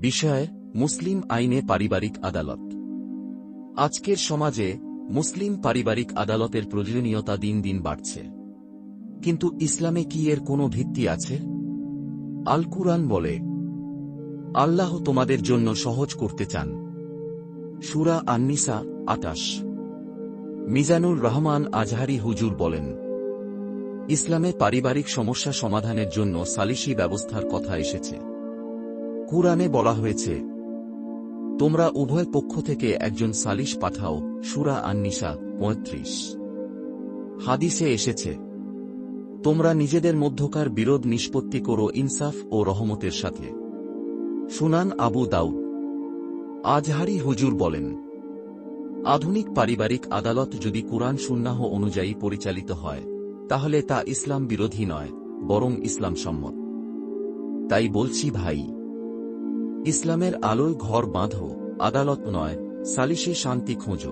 বিষয় মুসলিম আইনে পারিবারিক আদালত। আজকের সমাজে মুসলিম পারিবারিক আদালতের প্রয়োজনীয়তা দিন দিন বাড়ছে, কিন্তু ইসলামে কি এর কোনো ভিত্তি আছে? আল কুরআন বলে, আল্লাহ তোমাদের জন্য সহজ করতে চান। সূরা আন-নিসা ২৮। মিজানুর রহমান আজহারি হুজুর বলেন, ইসলামে পারিবারিক সমস্যা সমাধানের জন্য সালিসি ব্যবস্থার কথা এসেছে। কুরআনে বলা হয়েছে, তোমরা উভয় পক্ষ থেকে একজন সালিস পাঠাও। সূরা আন-নিসা ৩৫। হাদিসে এসেছে, তোমরা নিজেদের মধ্যকার বিরোধ নিষ্পত্তি করো ইনসাফ ও রহমতের সাথে। সুনান আবু দাউদ। আজহারি হুজুর বলেন, আধুনিক পারিবারিক আদালত যদি কুরআন সুন্নাহ অনুযায়ী পরিচালিত হয়, তাহলে তা ইসলাম বিরোধী নয়, বরং ইসলাম সম্মত। তাই বলছি ভাই, ইসলামের আলোয় ঘর বাঁধো, আদালত নয়, সালিশে শান্তি খোঁজো।